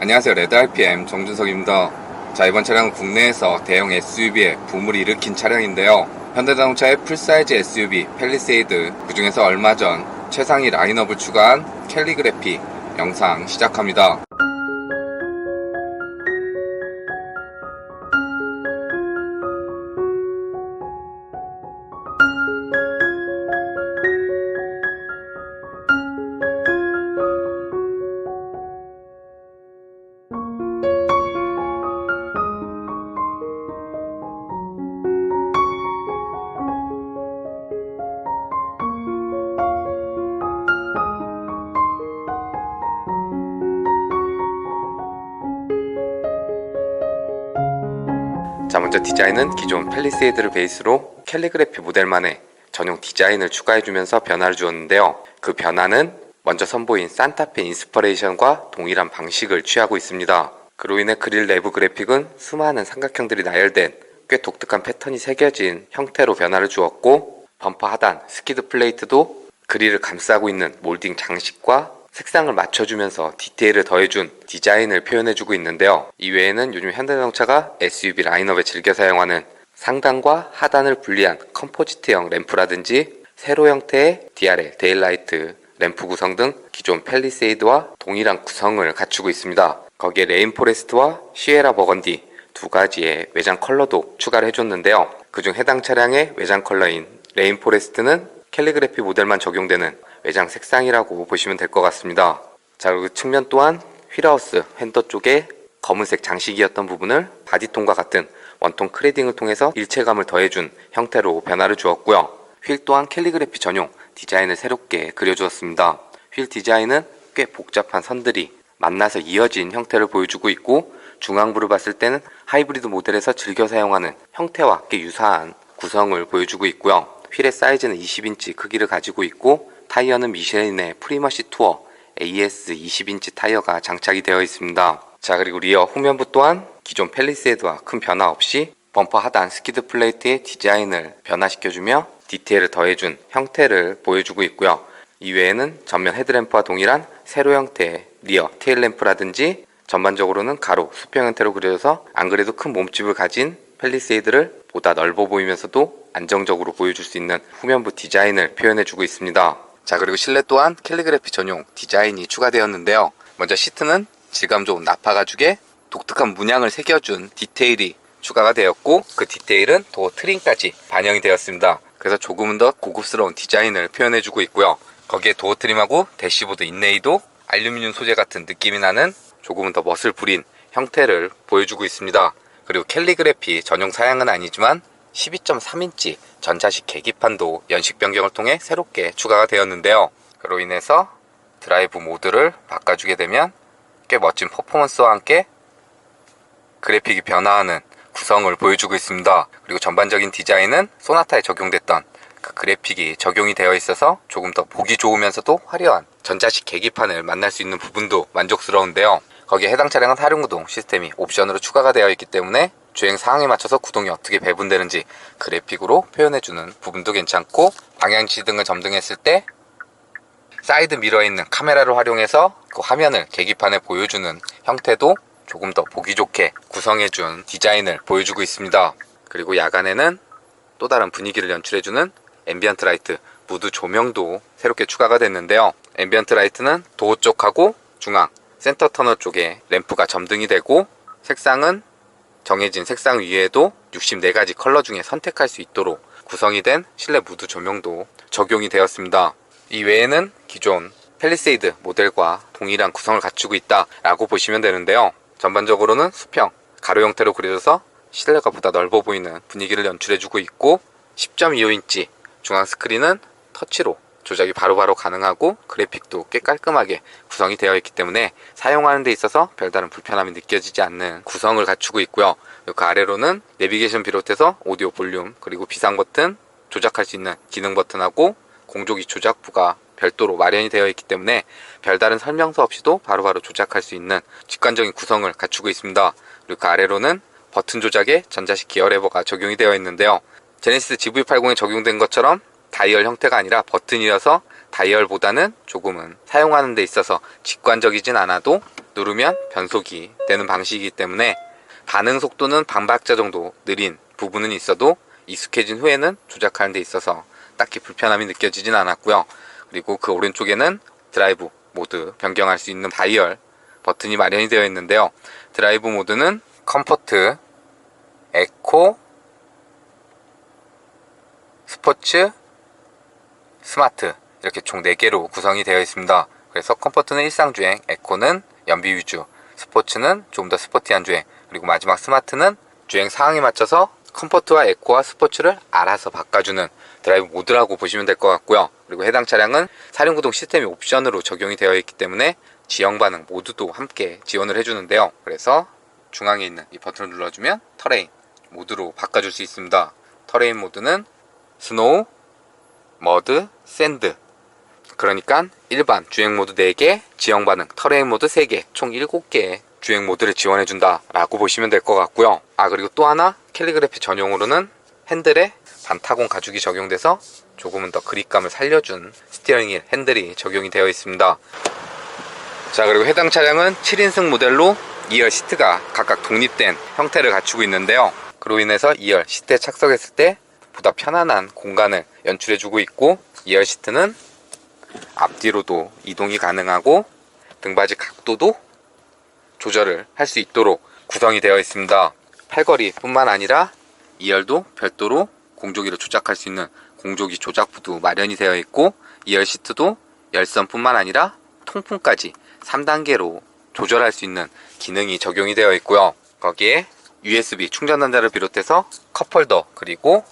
안녕하세요. 레드RPM 정준석입니다. 자, 이번 차량은 국내에서 대형 SUV에 붐을 일으킨 차량인데요. 현대자동차의 풀사이즈 SUV 팰리세이드, 그 중에서 얼마 전 최상위 라인업을 추가한 캘리그래피 영상 시작합니다. 자, 먼저 디자인은 기존 팰리세이드를 베이스로 캘리그래피 모델만의 전용 디자인을 추가해주면서 변화를 주었는데요. 그 변화는 먼저 선보인 산타페 인스퍼레이션과 동일한 방식을 취하고 있습니다. 그로 인해 그릴 내부 그래픽은 수많은 삼각형들이 나열된 꽤 독특한 패턴이 새겨진 형태로 변화를 주었고, 범퍼 하단 스키드 플레이트도 그릴을 감싸고 있는 몰딩 장식과 색상을 맞춰주면서 디테일을 더해준 디자인을 표현해주고 있는데요. 이외에는 요즘 현대자동차가 SUV 라인업에 즐겨 사용하는 상단과 하단을 분리한 컴포지트형 램프라든지 세로 형태의 DRL 데일라이트 램프 구성 등 기존 팰리세이드와 동일한 구성을 갖추고 있습니다. 거기에 레인포레스트와 시에라 버건디 두 가지의 외장 컬러도 추가를 해줬는데요. 그중 해당 차량의 외장 컬러인 레인포레스트는 캘리그래피 모델만 적용되는 외장 색상이라고 보시면 될 것 같습니다. 자, 그리고 측면 또한 휠하우스 핸더 쪽에 검은색 장식이었던 부분을 바디톤과 같은 원톤 크레딩을 통해서 일체감을 더해준 형태로 변화를 주었고요. 휠 또한 캘리그래피 전용 디자인을 새롭게 그려주었습니다. 휠 디자인은 꽤 복잡한 선들이 만나서 이어진 형태를 보여주고 있고, 중앙부를 봤을 때는 하이브리드 모델에서 즐겨 사용하는 형태와 꽤 유사한 구성을 보여주고 있고요. 휠의 사이즈는 20인치 크기를 가지고 있고, 타이어는 미쉐린의 프리머시 투어 AS 20인치 타이어가 장착이 되어 있습니다. 자, 그리고 리어 후면부 또한 기존 팰리세이드와 큰 변화 없이 범퍼 하단 스키드 플레이트의 디자인을 변화시켜주며 디테일을 더해준 형태를 보여주고 있고요. 이외에는 전면 헤드램프와 동일한 세로 형태의 리어 테일램프라든지 전반적으로는 가로 수평 형태로 그려져서 안 그래도 큰 몸집을 가진 팰리세이드를 보다 넓어 보이면서도 안정적으로 보여줄 수 있는 후면부 디자인을 표현해주고 있습니다. 자, 그리고 실내 또한 캘리그래피 전용 디자인이 추가되었는데요. 먼저 시트는 질감 좋은 나파 가죽에 독특한 문양을 새겨준 디테일이 추가가 되었고, 그 디테일은 도어 트림까지 반영이 되었습니다. 그래서 조금은 더 고급스러운 디자인을 표현해주고 있고요. 거기에 도어 트림하고 대시보드 인레이도 알루미늄 소재 같은 느낌이 나는 조금은 더 멋을 부린 형태를 보여주고 있습니다. 그리고 캘리그래피 전용 사양은 아니지만 12.3인치 전자식 계기판도 연식 변경을 통해 새롭게 추가가 되었는데요. 그로 인해서 드라이브 모드를 바꿔주게 되면 꽤 멋진 퍼포먼스와 함께 그래픽이 변화하는 구성을 보여주고 있습니다. 그리고 전반적인 디자인은 소나타에 적용됐던 그 그래픽이 적용이 되어 있어서 조금 더 보기 좋으면서도 화려한 전자식 계기판을 만날 수 있는 부분도 만족스러운데요. 거기에 해당 차량은 하륜구동 시스템이 옵션으로 추가가 되어 있기 때문에 주행 상황에 맞춰서 구동이 어떻게 배분되는지 그래픽으로 표현해주는 부분도 괜찮고, 방향지 등을 점등했을 때 사이드 미러에 있는 카메라를 활용해서 그 화면을 계기판에 보여주는 형태도 조금 더 보기 좋게 구성해준 디자인을 보여주고 있습니다. 그리고 야간에는 또 다른 분위기를 연출해주는 앰비언트 라이트 무드 조명도 새롭게 추가가 됐는데요. 앰비언트 라이트는 도어 쪽하고 중앙 센터 터널 쪽에 램프가 점등이 되고, 색상은 정해진 색상 위에도 64가지 컬러 중에 선택할 수 있도록 구성이 된 실내 무드 조명도 적용이 되었습니다. 이 외에는 기존 팰리세이드 모델과 동일한 구성을 갖추고 있다라고 보시면 되는데요. 전반적으로는 수평, 가로 형태로 그려져서 실내가 보다 넓어 보이는 분위기를 연출해주고 있고, 10.25인치 중앙 스크린은 터치로 조작이 바로바로 가능하고, 그래픽도 꽤 깔끔하게 구성이 되어 있기 때문에 사용하는 데 있어서 별다른 불편함이 느껴지지 않는 구성을 갖추고 있고요. 그 아래로는 내비게이션 비롯해서 오디오 볼륨 그리고 비상 버튼 조작할 수 있는 기능 버튼하고 공조기 조작부가 별도로 마련이 되어 있기 때문에 별다른 설명서 없이도 바로바로 조작할 수 있는 직관적인 구성을 갖추고 있습니다. 그리고 그 아래로는 버튼 조작에 전자식 기어 레버가 적용이 되어 있는데요. 제네시스 GV80에 적용된 것처럼 다이얼 형태가 아니라 버튼이라서 다이얼보다는 조금은 사용하는 데 있어서 직관적이진 않아도 누르면 변속이 되는 방식이기 때문에 반응 속도는 반박자 정도 느린 부분은 있어도 익숙해진 후에는 조작하는 데 있어서 딱히 불편함이 느껴지진 않았고요. 그리고 그 오른쪽에는 드라이브 모드 변경할 수 있는 다이얼 버튼이 마련이 되어 있는데요. 드라이브 모드는 컴포트, 에코, 스포츠, 스마트 이렇게 총 4개로 구성이 되어 있습니다. 그래서 컴포트는 일상주행, 에코는 연비 위주, 스포츠는 좀 더 스포티한 주행, 그리고 마지막 스마트는 주행 상황에 맞춰서 컴포트와 에코와 스포츠를 알아서 바꿔주는 드라이브 모드라고 보시면 될 것 같고요. 그리고 해당 차량은 사륜구동 시스템이 옵션으로 적용이 되어 있기 때문에 지형 반응 모두도 함께 지원을 해주는데요. 그래서 중앙에 있는 이 버튼을 눌러주면 터레인 모드로 바꿔줄 수 있습니다. 터레인 모드는 스노우, 머드, 샌드, 그러니까 일반 주행 모드 4개, 지형 반응, 터레인 모드 3개, 총 7개의 주행 모드를 지원해준다 라고 보시면 될 것 같고요. 그리고 또 하나 캘리그래피 전용으로는 핸들에 반타공 가죽이 적용돼서 조금은 더 그립감을 살려준 스티어링 휠 핸들이 적용이 되어 있습니다. 자, 그리고 해당 차량은 7인승 모델로 2열 시트가 각각 독립된 형태를 갖추고 있는데요. 그로 인해서 2열 시트에 착석했을 때 보다 편안한 공간을 연출해주고 있고, 2열 시트는 앞뒤로도 이동이 가능하고 등받이 각도도 조절을 할 수 있도록 구성이 되어 있습니다. 팔걸이 뿐만 아니라 2열도 별도로 공조기를 조작할 수 있는 공조기 조작부도 마련이 되어 있고, 2열 시트도 열선 뿐만 아니라 통풍까지 3단계로 조절할 수 있는 기능이 적용이 되어 있고요. 거기에 USB 충전 단자를 비롯해서 컵홀더, 그리고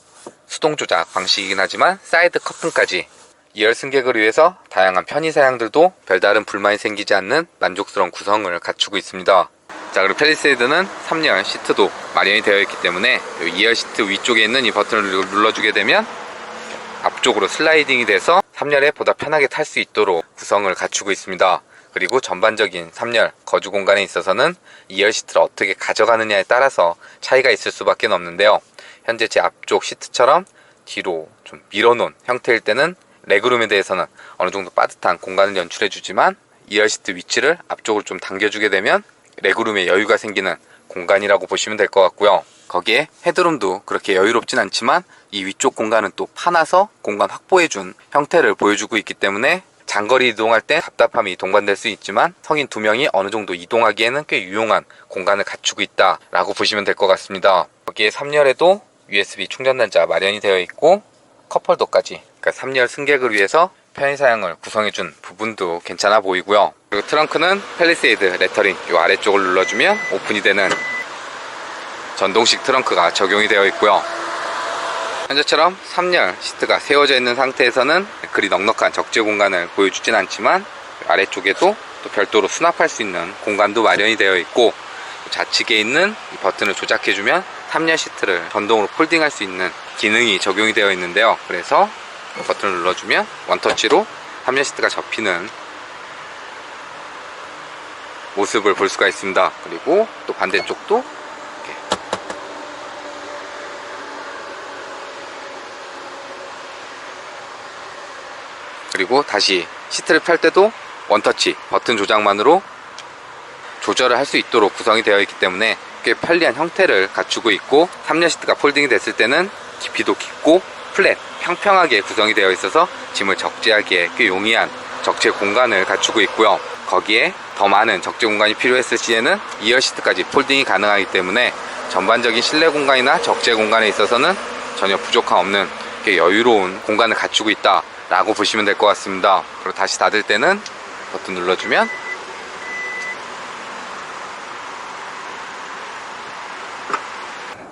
수동 조작 방식이긴 하지만 사이드 커튼까지 2열 승객을 위해서 다양한 편의 사양들도 별다른 불만이 생기지 않는 만족스러운 구성을 갖추고 있습니다. 자, 그리고 팰리세이드는 3열 시트도 마련이 되어 있기 때문에 2열 시트 위쪽에 있는 이 버튼을 눌러주게 되면 앞쪽으로 슬라이딩이 돼서 3열에 보다 편하게 탈 수 있도록 구성을 갖추고 있습니다. 그리고 전반적인 3열 거주 공간에 있어서는 2열 시트를 어떻게 가져가느냐에 따라서 차이가 있을 수밖에 없는데요. 현재 제 앞쪽 시트처럼 뒤로 좀 밀어놓은 형태일 때는 레그룸에 대해서는 어느 정도 빠듯한 공간을 연출해 주지만, 2열 시트 위치를 앞쪽으로 좀 당겨주게 되면 레그룸에 여유가 생기는 공간이라고 보시면 될 것 같고요. 거기에 헤드룸도 그렇게 여유롭진 않지만 이 위쪽 공간은 또 파놔서 공간 확보해준 형태를 보여주고 있기 때문에 장거리 이동할 때 답답함이 동반될 수 있지만 성인 2명이 어느 정도 이동하기에는 꽤 유용한 공간을 갖추고 있다라고 보시면 될 것 같습니다. 거기에 3열에도 USB 충전 단자 마련이 되어 있고 컵홀더까지, 그러니까 3열 승객을 위해서 편의 사양을 구성해준 부분도 괜찮아 보이고요. 그리고 트렁크는 팰리세이드 레터링 이 아래쪽을 눌러주면 오픈이 되는 전동식 트렁크가 적용이 되어 있고요. 현재처럼 3열 시트가 세워져 있는 상태에서는 그리 넉넉한 적재 공간을 보여주진 않지만 아래쪽에도 또 별도로 수납할 수 있는 공간도 마련이 되어 있고, 좌측에 있는 이 버튼을 조작해주면 3열 시트를 전동으로 폴딩할 수 있는 기능이 적용이 되어 있는데요. 그래서 버튼을 눌러주면 원터치로 3열 시트가 접히는 모습을 볼 수가 있습니다. 그리고 또 반대쪽도 이렇게 그리고 다시 시트를 펼 때도 원터치 버튼 조작만으로 조절을 할 수 있도록 구성이 되어 있기 때문에 꽤 편리한 형태를 갖추고 있고, 3열 시트가 폴딩이 됐을 때는 깊이도 깊고 플랫, 평평하게 구성이 되어 있어서 짐을 적재하기에 꽤 용이한 적재 공간을 갖추고 있고요. 거기에 더 많은 적재 공간이 필요했을 시에는 2열 시트까지 폴딩이 가능하기 때문에 전반적인 실내 공간이나 적재 공간에 있어서는 전혀 부족함 없는 꽤 여유로운 공간을 갖추고 있다 라고 보시면 될 것 같습니다. 그리고 다시 닫을 때는 버튼 눌러주면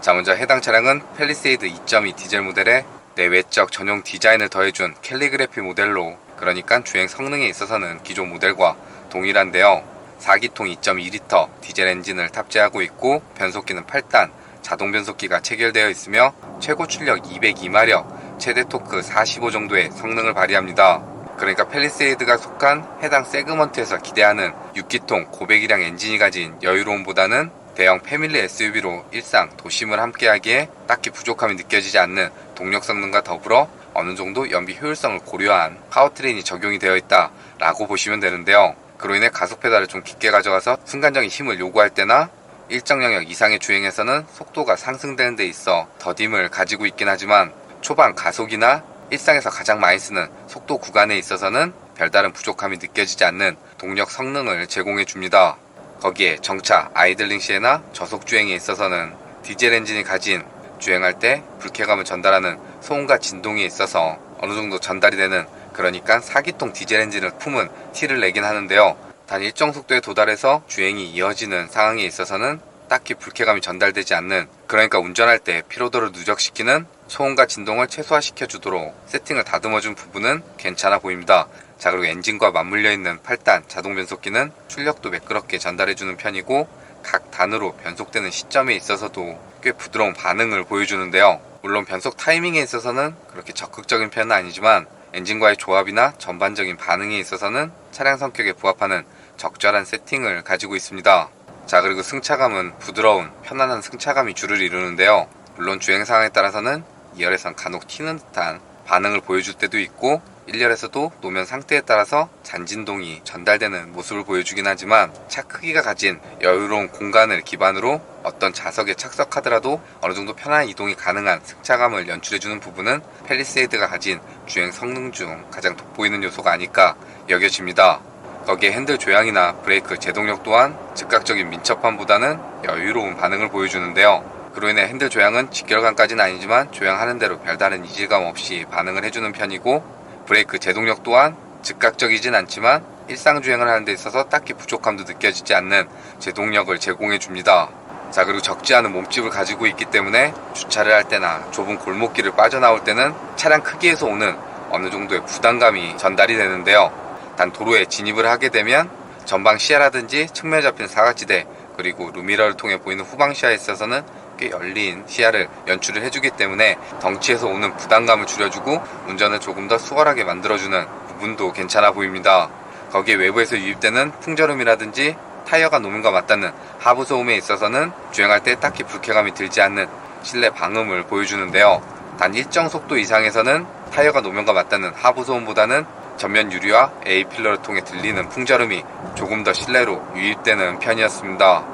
자, 먼저 해당 차량은 팰리세이드 2.2 디젤 모델의 내외적 전용 디자인을 더해준 캘리그래피 모델로, 그러니까 주행 성능에 있어서는 기존 모델과 동일한데요. 4기통 2.2L 디젤 엔진을 탑재하고 있고 변속기는 8단 자동 변속기가 체결되어 있으며 최고 출력 202마력, 최대 토크 45 정도의 성능을 발휘합니다. 그러니까 팰리세이드가 속한 해당 세그먼트에서 기대하는 6기통 고배기량 엔진이 가진 여유로움보다는 대형 패밀리 SUV로 일상 도심을 함께하기에 딱히 부족함이 느껴지지 않는 동력 성능과 더불어 어느 정도 연비 효율성을 고려한 파워트레인이 적용이 되어 있다 라고 보시면 되는데요. 그로 인해 가속 페달을 좀 깊게 가져가서 순간적인 힘을 요구할 때나 일정 영역 이상의 주행에서는 속도가 상승되는 데 있어 더딤을 가지고 있긴 하지만 초반 가속이나 일상에서 가장 많이 쓰는 속도 구간에 있어서는 별다른 부족함이 느껴지지 않는 동력 성능을 제공해 줍니다. 거기에 정차, 아이들링 시에나 저속 주행에 있어서는 디젤 엔진이 가진 주행할 때 불쾌감을 전달하는 소음과 진동에 있어서 어느 정도 전달이 되는, 그러니까 4기통 디젤 엔진을 품은 티를 내긴 하는데요. 단 일정 속도에 도달해서 주행이 이어지는 상황에 있어서는 딱히 불쾌감이 전달되지 않는, 그러니까 운전할 때 피로도를 누적시키는 소음과 진동을 최소화시켜 주도록 세팅을 다듬어 준 부분은 괜찮아 보입니다. 자, 그리고 엔진과 맞물려 있는 8단 자동 변속기는 출력도 매끄럽게 전달해 주는 편이고 각 단으로 변속되는 시점에 있어서도 꽤 부드러운 반응을 보여주는데요. 물론 변속 타이밍에 있어서는 그렇게 적극적인 편은 아니지만 엔진과의 조합이나 전반적인 반응에 있어서는 차량 성격에 부합하는 적절한 세팅을 가지고 있습니다. 자, 그리고 승차감은 부드러운 편안한 승차감이 주를 이루는데요. 물론 주행 상황에 따라서는 2열에선 간혹 튀는 듯한 반응을 보여줄 때도 있고 1열에서도 노면 상태에 따라서 잔진동이 전달되는 모습을 보여주긴 하지만 차 크기가 가진 여유로운 공간을 기반으로 어떤 좌석에 착석하더라도 어느 정도 편안한 이동이 가능한 승차감을 연출해주는 부분은 팰리세이드가 가진 주행 성능 중 가장 돋보이는 요소가 아닐까 여겨집니다. 거기에 핸들 조향이나 브레이크 제동력 또한 즉각적인 민첩함보다는 여유로운 반응을 보여주는데요. 그로 인해 핸들 조향은 직결감까지는 아니지만 조향하는 대로 별다른 이질감 없이 반응을 해주는 편이고, 브레이크 제동력 또한 즉각적이진 않지만 일상 주행을 하는 데 있어서 딱히 부족함도 느껴지지 않는 제동력을 제공해 줍니다. 자, 그리고 적지 않은 몸집을 가지고 있기 때문에 주차를 할 때나 좁은 골목길을 빠져나올 때는 차량 크기에서 오는 어느 정도의 부담감이 전달이 되는데요. 단 도로에 진입을 하게 되면 전방 시야라든지 측면에 잡힌 사각지대, 그리고 루미러를 통해 보이는 후방 시야에 있어서는 꽤 열린 시야를 연출을 해주기 때문에 덩치에서 오는 부담감을 줄여주고 운전을 조금 더 수월하게 만들어주는 부분도 괜찮아 보입니다. 거기에 외부에서 유입되는 풍절음이라든지 타이어가 노면과 맞닿는 하부 소음에 있어서는 주행할 때 딱히 불쾌감이 들지 않는 실내 방음을 보여주는데요. 단 일정 속도 이상에서는 타이어가 노면과 맞닿는 하부 소음보다는 전면 유리와 A필러를 통해 들리는 풍절음이 조금 더 실내로 유입되는 편이었습니다.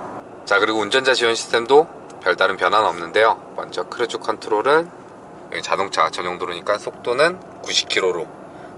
자, 그리고 운전자 지원 시스템도 별다른 변화는 없는데요. 먼저 크루즈 컨트롤은 자동차 전용 도로니까 속도는 90km로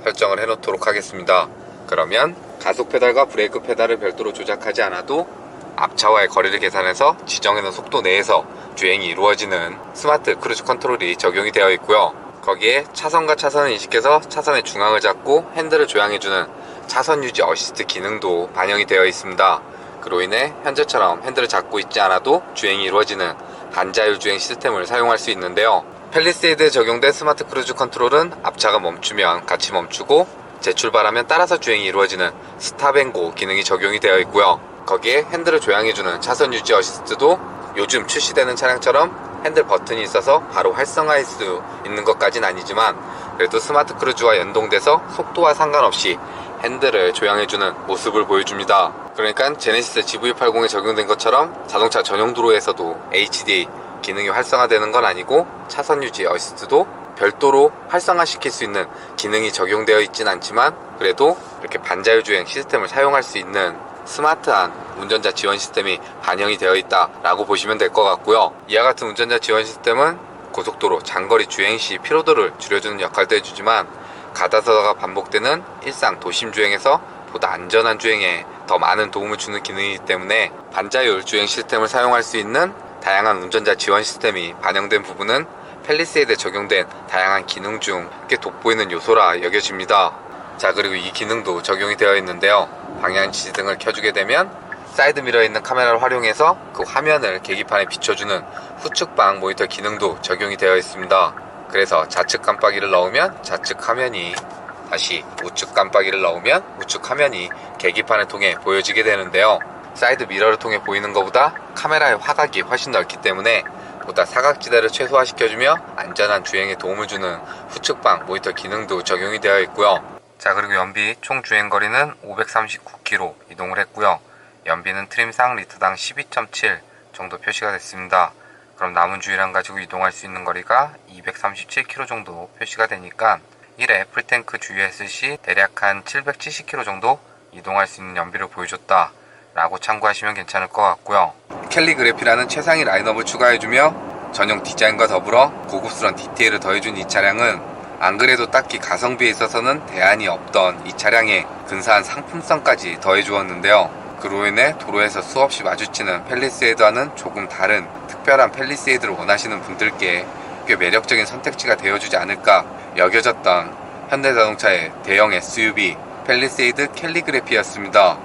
설정을 해놓도록 하겠습니다. 그러면 가속 페달과 브레이크 페달을 별도로 조작하지 않아도 앞차와의 거리를 계산해서 지정해놓은 속도 내에서 주행이 이루어지는 스마트 크루즈 컨트롤이 적용이 되어 있고요. 거기에 차선과 차선을 인식해서 차선의 중앙을 잡고 핸들을 조향해주는 차선 유지 어시스트 기능도 반영이 되어 있습니다. 그로 인해 현재처럼 핸들을 잡고 있지 않아도 주행이 이루어지는 반자율 주행 시스템을 사용할 수 있는데요. 팰리세이드에 적용된 스마트 크루즈 컨트롤은 앞차가 멈추면 같이 멈추고 재출발하면 따라서 주행이 이루어지는 스탑앤고 기능이 적용이 되어 있고요. 거기에 핸들을 조향해주는 차선 유지 어시스트도 요즘 출시되는 차량처럼 핸들 버튼이 있어서 바로 활성화할 수 있는 것까지는 아니지만 그래도 스마트 크루즈와 연동돼서 속도와 상관없이 핸들을 조향해주는 모습을 보여줍니다. 그러니까 제네시스 GV80에 적용된 것처럼 자동차 전용 도로에서도 HDA 기능이 활성화되는 건 아니고 차선 유지 어시스트도 별도로 활성화시킬 수 있는 기능이 적용되어 있진 않지만 그래도 이렇게 반자율 주행 시스템을 사용할 수 있는 스마트한 운전자 지원 시스템이 반영이 되어 있다라고 보시면 될 것 같고요. 이와 같은 운전자 지원 시스템은 고속도로 장거리 주행 시 피로도를 줄여주는 역할도 해주지만 가다서다가 반복되는 일상 도심 주행에서 보다 안전한 주행에 더 많은 도움을 주는 기능이기 때문에 반자율 주행 시스템을 사용할 수 있는 다양한 운전자 지원 시스템이 반영된 부분은 팰리세이드에 적용된 다양한 기능 중 꽤 돋보이는 요소라 여겨집니다. 자, 그리고 이 기능도 적용이 되어 있는데요. 방향 지시등을 켜주게 되면 사이드미러에 있는 카메라를 활용해서 그 화면을 계기판에 비춰주는 후측방 모니터 기능도 적용이 되어 있습니다. 그래서 좌측 깜빡이를 넣으면 좌측 화면이, 다시 우측 깜빡이를 넣으면 우측 화면이 계기판을 통해 보여지게 되는데요. 사이드 미러를 통해 보이는 것보다 카메라의 화각이 훨씬 넓기 때문에 보다 사각지대를 최소화시켜주며 안전한 주행에 도움을 주는 후측방 모니터 기능도 적용이 되어 있고요. 자, 그리고 연비 총 주행거리는 539km 이동을 했고요. 연비는 트림상 리터당 12.7 정도 표시가 됐습니다. 그럼 남은 주유량 가지고 이동할 수 있는 거리가 237km 정도 표시가 되니까 1회 풀탱크 주유했을 시 대략 한 770km 정도 이동할 수 있는 연비를 보여줬다 라고 참고하시면 괜찮을 것 같고요. 캘리그래피라는 최상위 라인업을 추가해주며 전용 디자인과 더불어 고급스러운 디테일을 더해준 이 차량은 안 그래도 딱히 가성비에 있어서는 대안이 없던 이 차량에 근사한 상품성까지 더해주었는데요. 그로 인해 도로에서 수없이 마주치는 팰리세이드와는 조금 다른 특별한 팰리세이드를 원하시는 분들께 꽤 매력적인 선택지가 되어주지 않을까 여겨졌던 현대자동차의 대형 SUV 팰리세이드 캘리그래피였습니다.